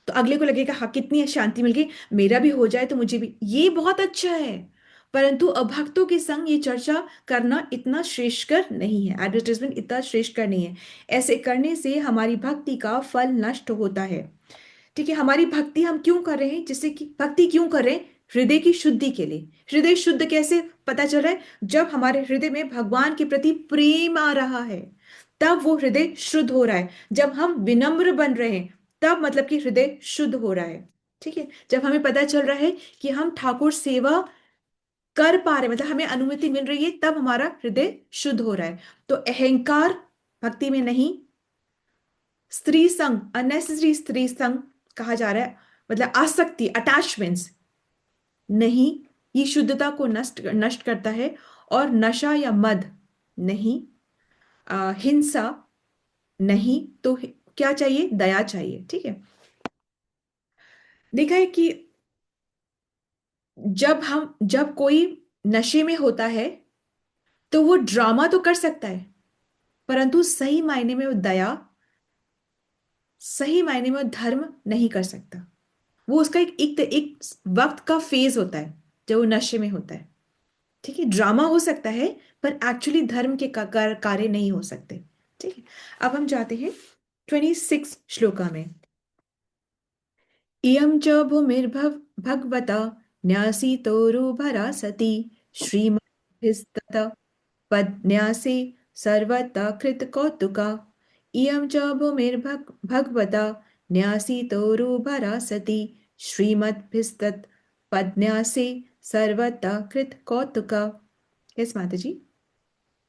तो अगले को लगेगा हाँ कितनी शांति मिल गई, मेरा भी हो जाए तो मुझे भी, ये बहुत अच्छा है। परंतु अभक्तों के संग ये चर्चा करना इतना श्रेष्ठकर नहीं है, एडवर्टाइजमेंट इतना श्रेष्ठकर नहीं है। ऐसे करने से हमारी भक्ति का फल नष्ट होता है। ठीक है, हमारी भक्ति हम क्यों कर रहे हैं? जिससे कि भक्ति क्यों कर रहे हैं? हृदय की शुद्धि के लिए। हृदय शुद्ध कैसे पता चल रहा है? जब हमारे हृदय में भगवान के प्रति प्रेम आ रहा है, तब वो हृदय शुद्ध हो रहा है। जब हम विनम्र बन रहे हैं, तब मतलब कि हृदय शुद्ध हो रहा है। ठीक है, जब हमें पता चल रहा है कि हम ठाकुर सेवा कर पा रहे, मतलब हमें अनुमति मिल रही है, तब हमारा हृदय शुद्ध हो रहा है। तो अहंकार भक्ति में नहीं। स्त्री संग, अनेसेसरी स्त्री संग कहा जा रहा है, मतलब आसक्ति, अटैचमेंट्स नहीं, ये शुद्धता को नष्ट नष्ट करता है। और नशा या मद नहीं, हिंसा नहीं, तो क्या चाहिए? दया चाहिए। ठीक है, देखा है कि जब कोई नशे में होता है, तो वो ड्रामा तो कर सकता है, परंतु सही मायने में वो दया, सही मायने में वो धर्म नहीं कर सकता। वो उसका एक वक्त का फेज होता है जब वो नशे में होता है। ठीक है, ड्रामा हो सकता है, पर एक्चुअली धर्म के कार्य नहीं हो सकते। ठीक है, अब हम जाते हैं 26 श्लोका में। इयं च भूमिर्भव भगवता न्यासीतोरुभरा सती श्रीमद्भिस्तत पद्न्यासे सर्वतः कृतकौतुका। इयं च भूमिर्भगवता न्यासीतोरुभरा सती श्रीमद्भिस्तत् पद्न्यासे सर्वतः कृतकौतुका। यस माता जी।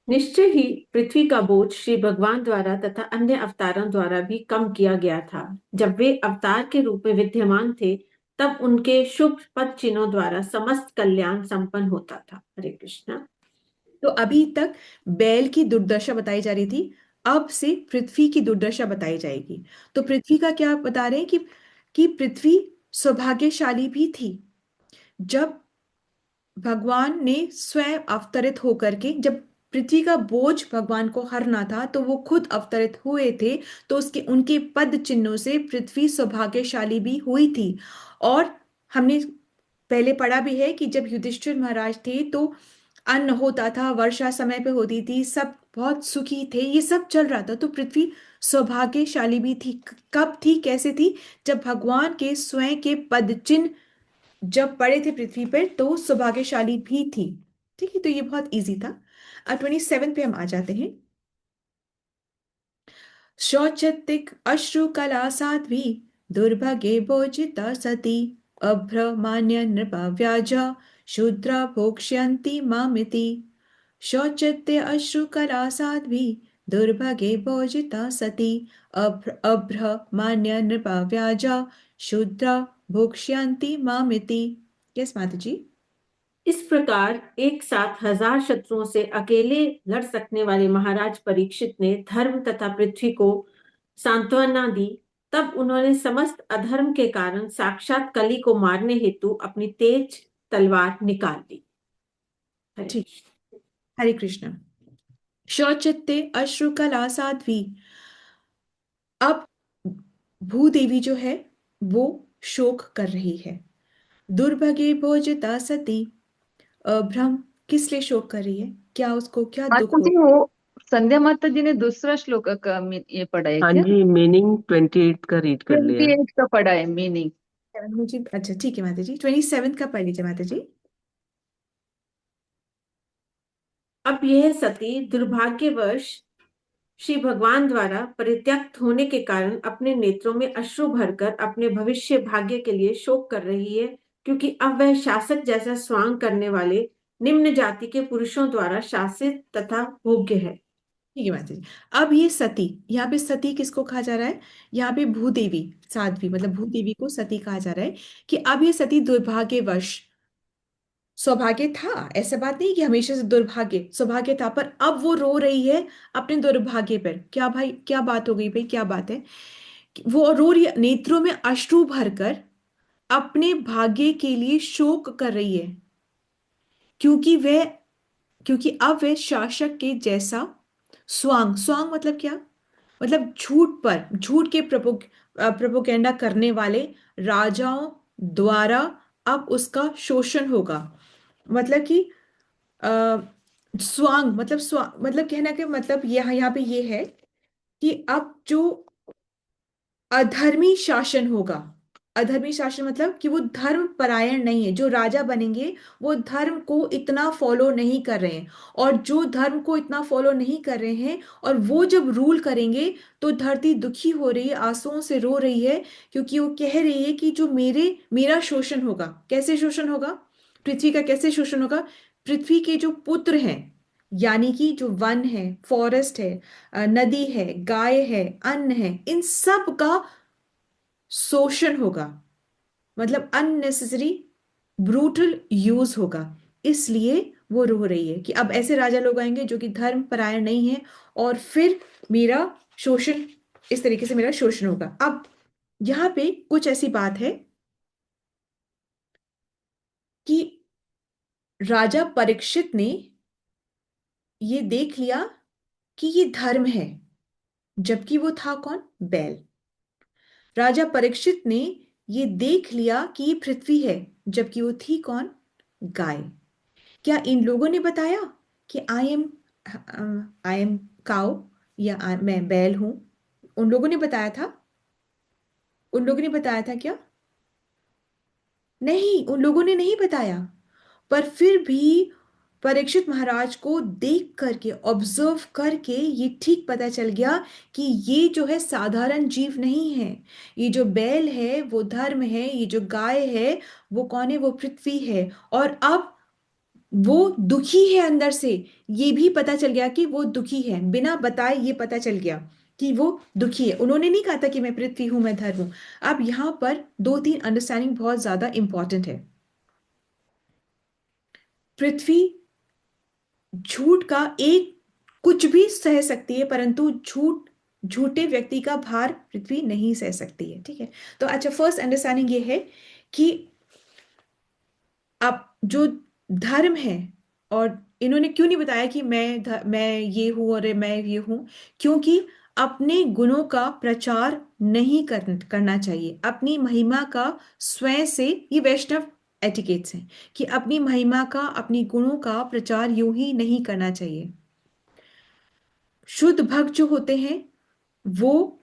निश्चय ही पृथ्वी का बोझ श्री भगवान द्वारा तथा अन्य अवतारों द्वारा भी कम किया गया था। जब वे अवतार के रूप में विद्यमान थे, तब उनके शुभ पद चिन्हों द्वारा समस्त कल्याण संपन्न होता था। हरे कृष्णा। तो अभी तक बैल की दुर्दशा बताई जा रही थी, अब से पृथ्वी की दुर्दशा बताई जाएगी। तो पृथ्वी का क्या बता रहे हैं कि पृथ्वी सौभाग्यशाली भी थी। जब भगवान ने स्वयं अवतरित होकर के, जब पृथ्वी का बोझ भगवान को हरना था, तो वो खुद अवतरित हुए थे, तो उसके उनके पद चिन्हों से पृथ्वी सौभाग्यशाली भी हुई थी। और हमने पहले पढ़ा भी है कि जब युधिष्ठिर महाराज थे, तो अन्न होता था, वर्षा समय पे होती थी, सब बहुत सुखी थे, ये सब चल रहा था। तो पृथ्वी सौभाग्यशाली भी थी। कब थी, कैसे थी? जब भगवान के स्वयं के पद चिन्ह जब पड़े थे पृथ्वी पर, तो सौभाग्यशाली भी थी। ठीक है, तो ये बहुत इजी था। अब 27 पे हम आ जाते हैं। शौचत्तिक अश्रु कला साध्वी, दुर्भगे भोजिता सती, अभ्रमान्य नृपा व्याजा, शूद्रा भोक्ष्यन्ति मामिति। शौचत्य अश्रु कला साध्वी, दुर्भगे भोजिता सती, अभ्रमान्य नृपा व्याजा, शूद्रा भोक्ष्यन्ति मामिति। यस माता जी। इस प्रकार एक साथ 1000 शत्रुओं से अकेले लड़ सकने वाले महाराज परीक्षित ने धर्म तथा पृथ्वी को सांत्वना दी। तब उन्होंने समस्त अधर्म के कारण साक्षात कली को मारने हेतु अपनी तेज तलवार निकाल ली। ठीक। हरे कृष्ण। शौचत्ते अश्रु कला साध्वी। अब भूदेवी जो है वो शोक कर रही है। दुर्भगे भोजता सती। भ्रम किस लिए शोक कर रही है? क्या उसको क्या दुख माता हो? जी वो संध्या माता जी ने दूसरा श्लोक का ये पढ़ा है हाँ क्या? जी, मीनिंग 28 का रीड कर लिया। 28 का पढ़ा है मीनिंग। मुझे अच्छा ठीक है माता जी, 27 का पढ़ लीजिए माता जी। अब यह सती दुर्भाग्यवश श्री भगवान द्वारा परित्यक्त होने के कारण अपने नेत्रों में अश्रु भरकर अपने भविष्य भाग्य के लिए शोक कर रही है, क्योंकि अब वह शासक जैसा स्वांग करने वाले निम्न जाति के पुरुषों द्वारा शासित तथा भोग्य है। ठीक है माता जी। अब ये सती, यहाँ पे सती किसको कहा जा रहा है? यहाँ पे भूदेवी साध्वी, मतलब भूदेवी को सती कहा जा रहा है। कि अब ये सती दुर्भाग्यवश, सौभाग्य था ऐसा बात नहीं कि हमेशा से दुर्भाग्य, सौभाग्य था, पर अब वो रो रही है अपने दुर्भाग्य पर। क्या भाई, क्या बात हो गई भाई, क्या बात है? कि वो रो रही है, नेत्रों में अश्रु भरकर अपने भाग्य के लिए शोक कर रही है। क्योंकि वह, क्योंकि अब वह शासक के जैसा स्वांग, स्वांग मतलब क्या? मतलब झूठ पर, झूठ के प्रोपोगेंडा करने वाले राजाओं द्वारा अब उसका शोषण होगा। मतलब कि अ, स्वांग मतलब मतलब कहना के मतलब यहाँ यहाँ पे ये है कि अब जो अधर्मी शासन होगा, अधर्मी शासन मतलब कि वो धर्म परायण नहीं है। जो राजा बनेंगे वो धर्म को इतना फॉलो नहीं कर रहे हैं, और जो धर्म को इतना फॉलो नहीं कर रहे हैं और वो जब रूल करेंगे तो धरती दुखी हो रही है, आंसुओं से रो रही है, क्योंकि वो कह रही है कि जो मेरा शोषण होगा। कैसे शोषण होगा? पृथ्वी का कैसे शोषण होगा? पृथ्वी के जो पुत्र हैं, यानी कि जो वन है, फॉरेस्ट है, नदी है, गाय है, अन्न है, इन सब का शोषण होगा। मतलब अननेसेसरी ब्रूटल यूज होगा। इसलिए वो रो रही है कि अब ऐसे राजा लोग आएंगे जो कि धर्म परायण नहीं है, और फिर मेरा शोषण, इस तरीके से मेरा शोषण होगा। अब यहां पे कुछ ऐसी बात है कि राजा परीक्षित ने ये देख लिया कि ये धर्म है, जबकि वो था कौन? बैल। राजा परीक्षित ने ये देख लिया कि ये पृथ्वी है, जबकि वो थी कौन? गाय। क्या इन लोगों ने बताया कि आई एम काउ, या मैं बैल हूं? उन लोगों ने बताया था? उन लोगों ने बताया था क्या? नहीं, उन लोगों ने नहीं बताया। पर फिर भी परीक्षित महाराज को देख करके, ऑब्जर्व करके ये ठीक पता चल गया कि ये जो है साधारण जीव नहीं है। ये जो बैल है वो धर्म है, ये जो गाय है वो कौन है? वो पृथ्वी है। और अब वो दुखी है अंदर से, ये भी पता चल गया कि वो दुखी है। बिना बताए ये पता चल गया कि वो दुखी है। उन्होंने नहीं कहा था कि मैं पृथ्वी हूं, मैं धर्म हूं। अब यहां पर दो तीन अंडरस्टैंडिंग बहुत ज्यादा इंपॉर्टेंट है। पृथ्वी झूठ का एक कुछ भी सह सकती है, परंतु झूठे व्यक्ति का भार पृथ्वी नहीं सह सकती है। ठीक है, तो अच्छा, फर्स्ट अंडरस्टैंडिंग ये है कि अब जो धर्म है, और इन्होंने क्यों नहीं बताया कि मैं ये हूं और मैं ये हूं? क्योंकि अपने गुणों का प्रचार नहीं करना चाहिए, अपनी महिमा का स्वयं से, ये वैष्णव एटिकेट्स हैं कि अपनी महिमा का, अपनी गुणों का प्रचार यूं ही नहीं करना चाहिए। शुद्ध भक्त जो होते हैं वो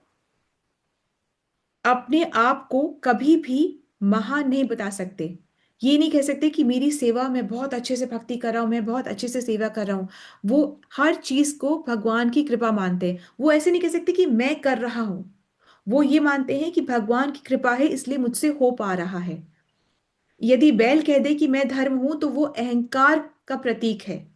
अपने आप को कभी भी महान नहीं बता सकते। ये नहीं कह सकते कि मेरी सेवा, मैं बहुत अच्छे से भक्ति कर रहा हूं, मैं बहुत अच्छे से सेवा कर रहा हूं। वो हर चीज को भगवान की कृपा मानते हैं। वो ऐसे नहीं कह सकते कि मैं कर रहा हूं। वो ये मानते हैं कि भगवान की कृपा है इसलिए मुझसे हो पा रहा है। यदि बैल कह दे कि मैं धर्म हूं तो वो अहंकार का प्रतीक है।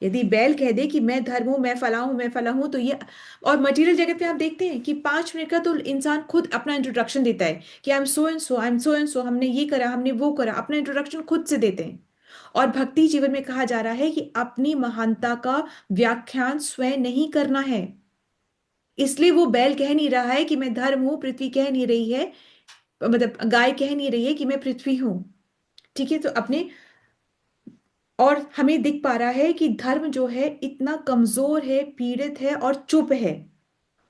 यदि बैल कह दे कि मैं धर्म हूं, मैं फला हूं, मैं फला हूं, तो ये। और मटेरियल जगत में आप देखते हैं कि 5 मिनट का तो इंसान खुद अपना इंट्रोडक्शन देता है कि आई am so and so, I am so and so, हमने ये करा, हमने वो करा, अपना इंट्रोडक्शन खुद से देते हैं। और भक्ति जीवन में कहा जा रहा है कि अपनी महानता का व्याख्यान स्वयं नहीं करना है। इसलिए वो बैल कह नहीं रहा है कि मैं धर्म हूं, पृथ्वी कह नहीं रही है, मतलब गाय कह नहीं रही है कि मैं पृथ्वी हूं। ठीक है, तो अपने, और हमें दिख पा रहा है कि धर्म जो है इतना कमजोर है, पीड़ित है और चुप है।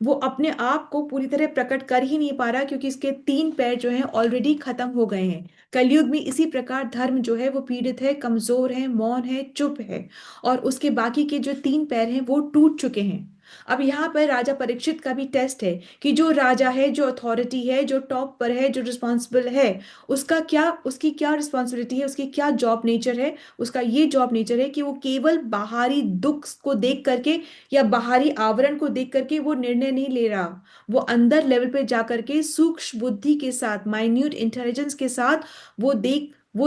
वो अपने आप को पूरी तरह प्रकट कर ही नहीं पा रहा क्योंकि इसके 3 पैर जो हैं ऑलरेडी खत्म हो गए हैं। कलयुग में इसी प्रकार धर्म जो है वो पीड़ित है, कमजोर है, मौन है, चुप है। और उसके बाकी के जो 3 पैर हैं वो टूट चुके हैं। अब यहाँ पर राजा परीक्षित का भी टेस्ट है कि जो राजा है, जो अथॉरिटी है, जो टॉप पर है, जो रिस्पॉन्सिबल है, उसका क्या, उसकी क्या रिस्पॉन्सिबिलिटी है, उसकी क्या जॉब नेचर है। उसका ये जॉब नेचर है कि वो केवल बाहरी दुख को देख करके या बाहरी आवरण को देख करके वो निर्णय नहीं ले रहा। वो अंदर लेवल पे जा करके सूक्ष्म बुद्धि के साथ, माइन्यूट इंटेलिजेंस के साथ वो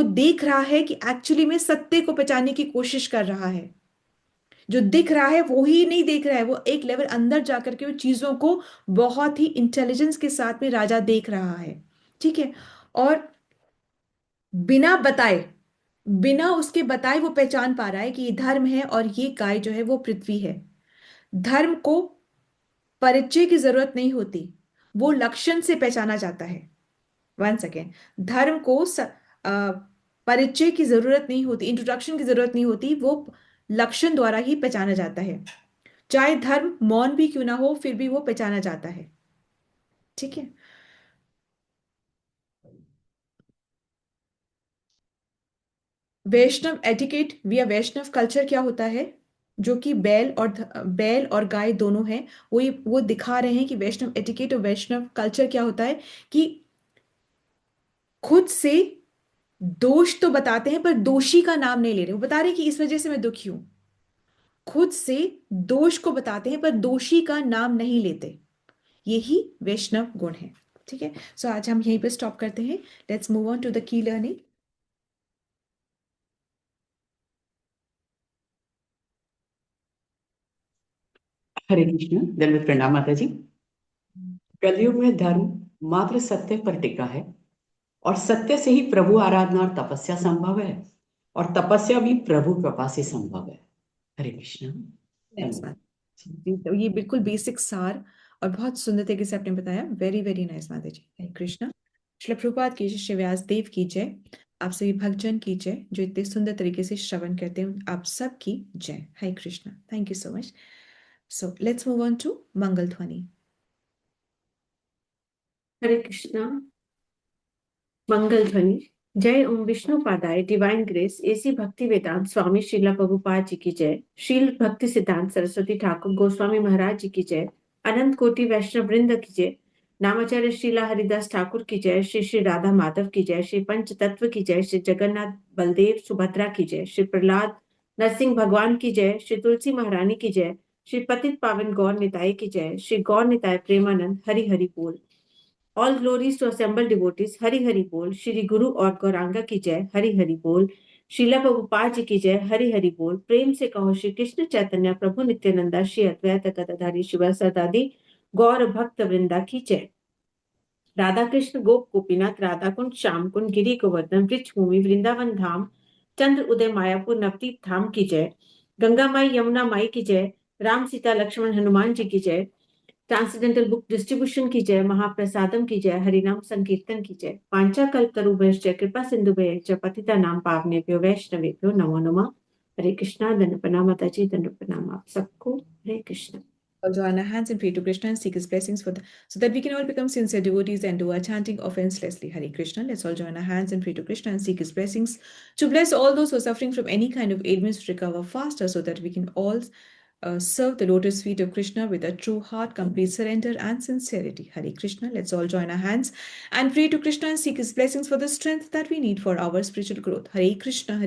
देख रहा है कि एक्चुअली में सत्य को पहचानने की कोशिश कर रहा है। जो दिख रहा है वो ही नहीं देख रहा है, वो एक लेवल अंदर जा करके वो चीजों को बहुत ही इंटेलिजेंस के साथ में राजा देख रहा है। ठीक है। और बिना बताए, बिना उसके बताए वो पहचान पा रहा है कि ये धर्म है और ये गाय जो है वो पृथ्वी है। धर्म को परिचय की जरूरत नहीं होती, वो लक्षण से पहचाना जाता है। One second. धर्म को परिचय की जरूरत नहीं होती, इंट्रोडक्शन की जरूरत नहीं होती, वो लक्षण द्वारा ही पहचाना जाता है। चाहे धर्म मौन भी क्यों ना हो, फिर भी वो पहचाना जाता है। ठीक है। वैष्णव एटिकेट या वैष्णव कल्चर क्या होता है, जो कि बैल और गाय दोनों हैं। वो दिखा रहे हैं कि वैष्णव एटिकेट और वैष्णव कल्चर क्या होता है कि खुद से दोष तो बताते हैं पर दोषी का नाम नहीं ले रहे। वो बता रहे हैं कि इस वजह से मैं दुखी हूं। खुद से दोष को बताते हैं पर दोषी का नाम नहीं लेते। यही वैष्णव गुण है। ठीक है। सो आज हम यहीं पे स्टॉप करते हैं। Let's move on to the key learning. Hare Krishna. दंडवत प्रणाम माता जी। कलयुग में धर्म मात्र सत्य पर टिका है और सत्य से ही प्रभु आराधना और तपस्या संभव है और तपस्या भी प्रभु कृपा से संभव है। हरे कृष्ण। नाइस धन्यवाद। जी, तो ये बिल्कुल बेसिक सार और बहुत सुंदर तरीके से आपने बताया। वेरी वेरी नाइस माता जी। हरे कृष्णा। श्री प्रभुपाद की जय, श्री व्यास देव की जय। आप सभी भक्तजन की जय जो इतने सुंदर तरीके से श्रवण करते हैं, आप सब की जय। Hare Krishna. Thank you so much. So let's move on to Mangal Dhwani. Hare Krishna. Mangal Dhwani. जय ओम विष्णु पादाय divine grace A C Bhakti Vedanta स्वामी श्रीला प्रभुपाद जी की जय। शील भक्ति सिद्धांत सरस्वती ठाकुर गोस्वामी महाराज जी की जय। अनंत कोटि वैष्णव वृंद की जय। नामाचार्य श्रीला हरिदास ठाकुर की जय। श्री श्री राधा माधव की जय। श्री पंच तत्व की जय। श्री जगन्नाथ बलदेव सुभद्रा की जय। श्री प्रहलाद नरसिंह भगवान की जय। श्री तुलसी महारानी की जय। श्री पतित पावन गौर निताय की जय। श्री गौर निताय प्रेमानंद हरि हरि बोल। All glories to assembled devotees, Hari Hari बोल। श्री गुरु और गौरांगा की जय, हरि हरि बोल। श्रीला प्रभुपाद जी की जय, हरि हरि बोल। प्रेम से कहो श्री कृष्ण चैतन्य प्रभु नित्यानंदा श्री अद्वैत गदाधारी शिव सदादि गौर भक्त वृंदा की जय। राधा कृष्ण गोप गोपीनाथ राधा कुंड श्याम कुंड गिरी गोवर्धन वृक्ष भूमि वृंदावन धाम चंद्र उदय मायापुर नवदीप धाम की जय। गंगा माई यमुना माई की जय। राम सीता लक्ष्मण हनुमान जी की जय। ट्रांसडेंटल बुक डिस्ट्रीब्यूशन की जय। महाप्रसादम की जय। हरिनाम संकीर्तन की जय। पांचा कल्पतरुभ्यश्च कृपा सिंधुभ्यश्च पतिता नाम पावनेभ्यो वैष्णवेभ्यो नमो नमः। हरे कृष्णा। दंड प्रणाम माता जी। दंड प्रणाम आप सबको। हरे Krishna. All join our hands and pray to Krishna and seek his blessings so that we can all become sincere devotees and do our chanting offenselessly. Hare Krishna. Let's all join our hands and pray to Krishna and seek his blessings to bless all those who are suffering from any kind of ailments to recover faster, so that we can all serve the lotus feet of Krishna with a true heart, complete surrender and sincerity. Hare Krishna. Let's all join our hands and pray to Krishna and seek his blessings for the strength that we need for our spiritual growth. Hare Krishna,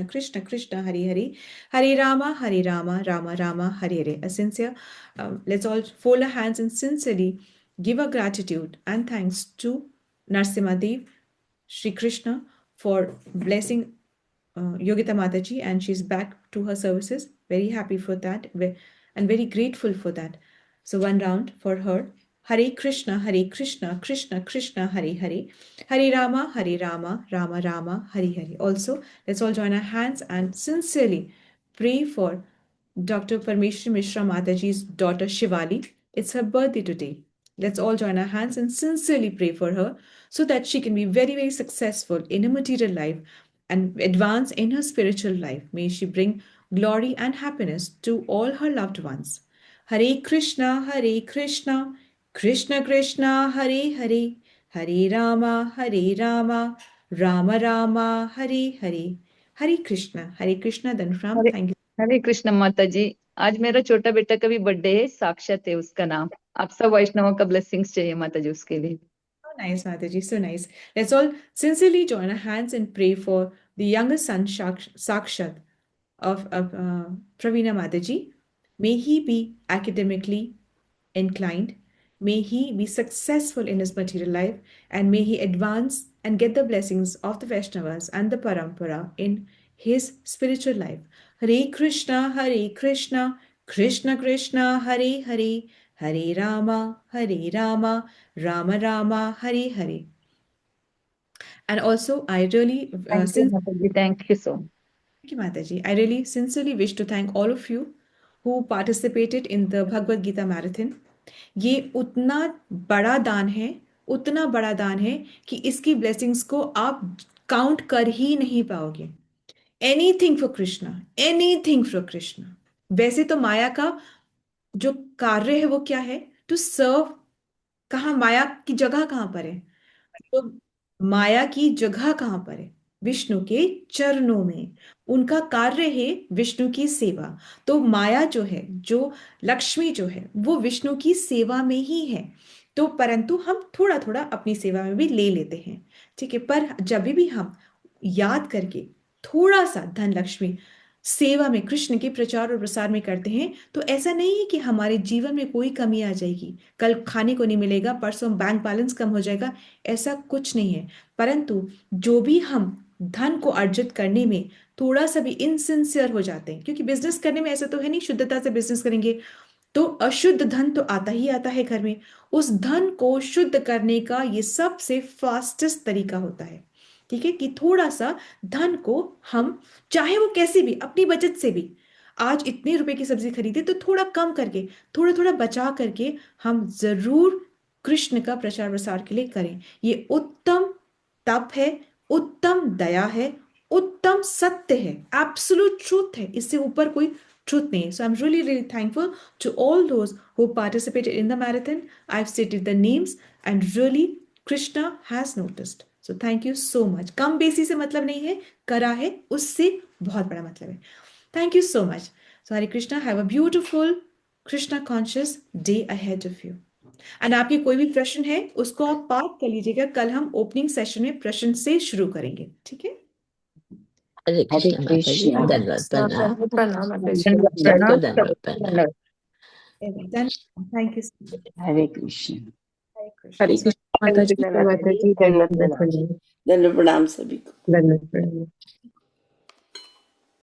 Krishna Krishna, Hare Hare, Hare Rama, Rama Rama, Hare Hare. A sincere, let's all fold our hands and sincerely give our gratitude and thanks to Narsimhadev, Shri Krishna, for blessing Yogita Mataji, and she's back to her services. Very happy for that and very grateful for that. So one round for her. Hare Krishna, Krishna Krishna, Hare Hare, Hare Rama, Rama Rama, Hare Hare. Also, let's all join our hands and sincerely pray for Dr. Parmeshwari Mishra Mataji's daughter Shivali. It's her birthday today. Let's all join our hands and sincerely pray for her so that she can be very, very successful in her material life and advance in her spiritual life. May she bring glory and happiness to all her loved ones. Hare Krishna, Krishna Krishna, Hare Hare, Hare Rama, Rama Rama, Hare Hare. Hare Krishna, Dhanram. Hare Thank you. हरे कृष्ण माता जी। आज मेरा छोटा बेटा का भी birthday है, साक्षात है उसका नाम। आप सब वैष्णवों का ब्लेसिंग्स चाहिए माता जी उसके लिए। So nice, Mataji, so nice. Let's all sincerely join our hands and pray for the youngest son, Sakshat, of Pravina Mataji. May he be academically inclined. May he be successful in his material life, and may he advance and get the blessings of the Vaishnavas and the Parampara in his spiritual life. Hare Krishna, Krishna Krishna, Hare Hare, Hare Rama, Rama Rama, Hare Hare. And also, I really thank you Mata ji, thank you so much. Thank you, Mataji. I really sincerely wish to thank all of you who participated in the Bhagavad Gita Marathon. ये उतना बड़ा दान है कि इसकी blessings को आप count कर ही नहीं पाओगे। Anything for Krishna, anything for Krishna. वैसे तो माया का जो कार्य है वो क्या है? To serve. कहाँ माया की जगह कहाँ पर है? तो माया की जगह कहाँ पर है? विष्णु के चरणों में। उनका कार्य है विष्णु की सेवा। तो माया जो है, जो लक्ष्मी जो है, वो विष्णु की सेवा में ही है। तो परंतु हम थोड़ा थोड़ा अपनी सेवा में भी ले लेते हैं, ठीक है। पर जब भी हम याद करके थोड़ा सा धन लक्ष्मी सेवा में, कृष्ण के प्रचार और प्रसार में करते हैं, तो ऐसा नहीं है कि हमारे जीवन में कोई कमी आ जाएगी, कल खाने को नहीं मिलेगा, परसों बैंक बैलेंस कम हो जाएगा, ऐसा कुछ नहीं है। परंतु जो भी हम धन को अर्जित करने में थोड़ा सा भी इनसिंसियर हो जाते हैं, क्योंकि बिजनेस करने में ऐसा तो है नहीं शुद्धता से बिजनेस करेंगे तो अशुद्ध धन तो आता ही आता है घर में। उस धन को शुद्ध करने का ये सबसे फास्टेस्ट तरीका होता है, ठीक है, कि थोड़ा सा धन को हम, चाहे वो कैसे भी, अपनी बचत से भी, आज इतने रुपए की सब्जी खरीदे तो थोड़ा कम करके, थोड़ा थोड़ा बचा करके हम जरूर कृष्ण का प्रचार प्रसार के लिए करें। ये उत्तम तप है, उत्तम दया है, उत्तम सत्य है, एब्सोल्यूट ट्रूथ है। इससे ऊपर कोई truth nahi. So I'm really, really thankful to all those who participated in the marathon. I've stated the names and really Krishna has noticed. So thank you so much. कम बेसी से मतलब नहीं है, करा है उससे बहुत बड़ा मतलब है। Thank you so much. So Hare Krishna, have a beautiful Krishna conscious day ahead of you. And आपके कोई भी प्रश्न है उसको आप पाठ कर लीजिएगा। कल हम ओपनिंग सेशन में प्रश्न से शुरू करेंगे, ठीक है। हरे कृष्ण माता जी, कृष्ण। दंडवत प्रणाम। प्रणाम माता जी। सबको दंडवत प्रणाम। Thank you so much. Hare Krishna. Hare Krishna. हरे कृष्ण माता जी, माता जी, दंडवत प्रणाम। दंडवत प्रणाम सभी को। दंडवत प्रणाम।